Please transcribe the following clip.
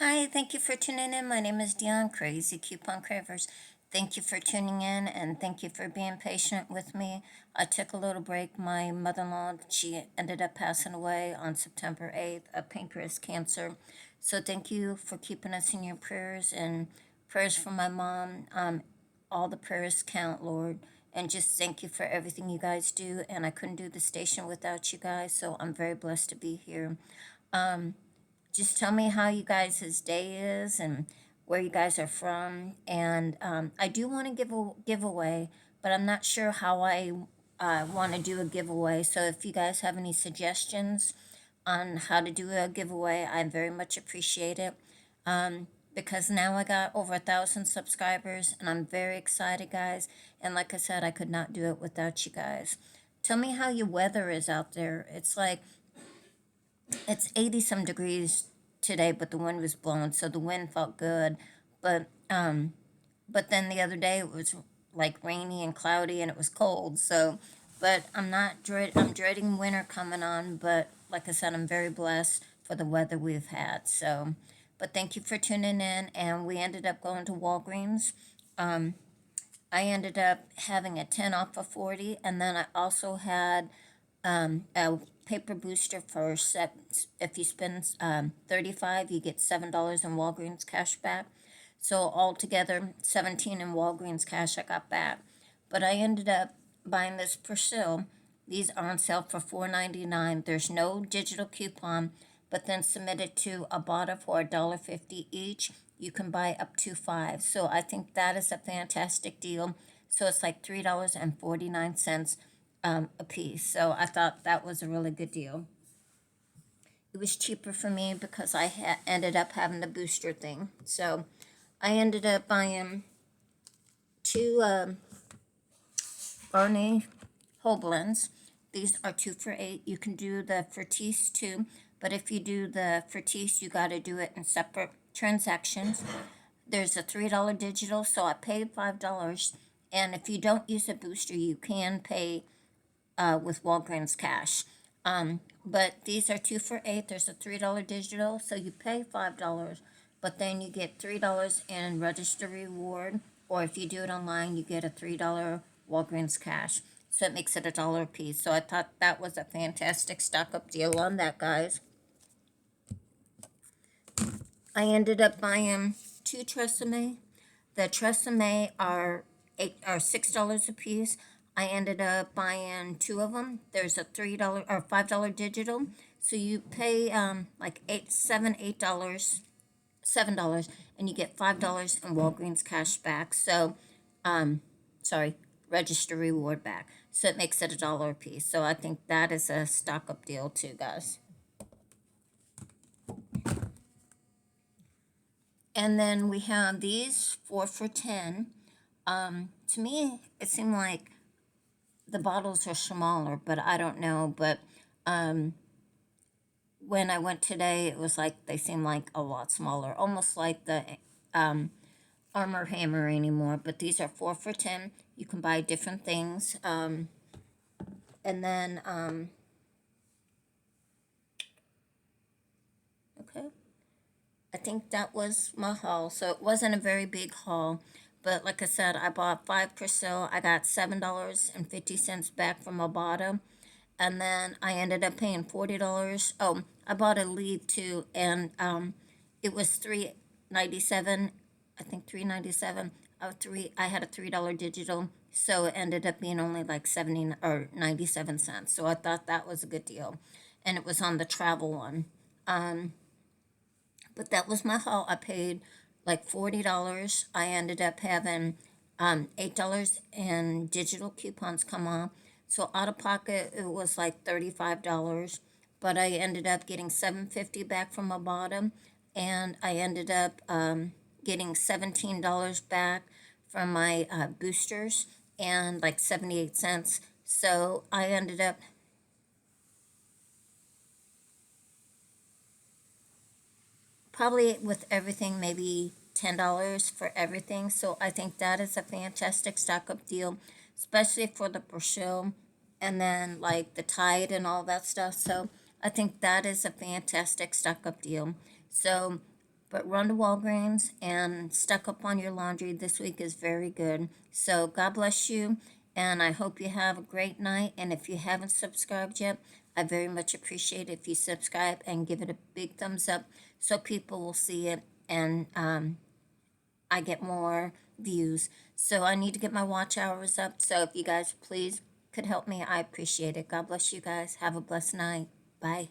Hi, thank you for tuning in. My name is Dion, Crazy Coupon Cravers. Thank you for tuning in and thank you for being patient with me. I took a little break. My mother-in-law, she ended up passing away on September 8th of pancreas cancer. So thank you for keeping us in your prayers and prayers for my mom. All the prayers count, Lord. And just thank you for everything you guys do. And I couldn't do the station without you guys, so I'm very blessed to be here. Um, just tell me how you guys' day is and where you guys are from. And I do want to give a giveaway, but I'm not sure how I want to do a giveaway. So if you guys have any suggestions on how to do a giveaway, I very much appreciate it. Because now I got over 1,000 subscribers and I'm very excited, guys. And like I said, I could not do it without you guys. Tell me how your weather is out there. It's 80 some degrees today, but the wind was blowing, so the wind felt good. But but then the other day it was like rainy and cloudy and it was cold. So, but I'm dreading winter coming on. But like I said, I'm very blessed for the weather we've had. So, but thank you for tuning in. And we ended up going to Walgreens. Um, I ended up having a 10 off of 40, and then I also had a paper booster for if you spend 35, you get $7 in Walgreens cash back. So altogether, 17 in Walgreens cash I got back. But I ended up buying this Persil. These are on sale for $4.99. There's no digital coupon, but then submit it to ibotta for $1.50 each. You can buy up to 5. So I think that is a fantastic deal. So it's like $3.49 a piece. So I thought that was a really good deal. It was cheaper for me because I ended up having the booster thing. So I ended up buying two Barney whole blends. These are 2 for $8. You can do the Fertis too, but if you do the Fertis, you got to do it in separate transactions. There's a $3 digital, so I paid $5. And if you don't use a booster, you can pay with Walgreens cash. But these are 2 for $8. There's a $3 digital, so you pay $5, but then you get $3 in register reward. Or if you do it online, you get a $3 Walgreens cash. So it makes it $1 a piece. So I thought that was a fantastic stock up deal on that, guys. I ended up buying 2 tresemme. The tresemme are $6 a piece. I ended up buying 2 of them. There's a $3 or $5 digital, so you pay like $7, and you get $5 in Walgreens cash back. So, sorry, register reward back. So it makes it $1 a piece. So I think that is a stock up deal too, guys. And then we have these 4 for 10. To me, it seemed like the bottles are smaller, but I don't know. But when I went today, it was like they seem like a lot smaller, almost like the Armor Hammer anymore. But these are 4 for 10. You can buy different things. And then, okay, I think that was my haul. So it wasn't a very big haul. But like I said, I bought 5 Persil. I got $7.50 back from ibotta. And then I ended up paying $40. Oh, I bought a leaf too, and it was $3.97. I think $3.97. I had a $3 digital, so it ended up being only like 70 or 97 cents. So I thought that was a good deal, and it was on the travel one. But that was my haul. I paid like $40. I ended up having $8 in digital coupons come off. So out of pocket, it was like $35. But I ended up getting $7.50 back from my bottom, and I ended up getting $17 back from my boosters and like 78 cents. So I ended up probably with everything, maybe $10 for everything. So I think that is a fantastic stock up deal, especially for the Persil and then like the Tide and all that stuff. So I think that is a fantastic stock up deal. So But run to Walgreens and stock up on your laundry. This week is very good. So God bless you, and I hope you have a great night. And if you haven't subscribed yet, I very much appreciate it if you subscribe and give it a big thumbs up so people will see it and I get more views. So I need to get my watch hours up. So if you guys please could help me, I appreciate it. God bless you guys. Have a blessed night. Bye.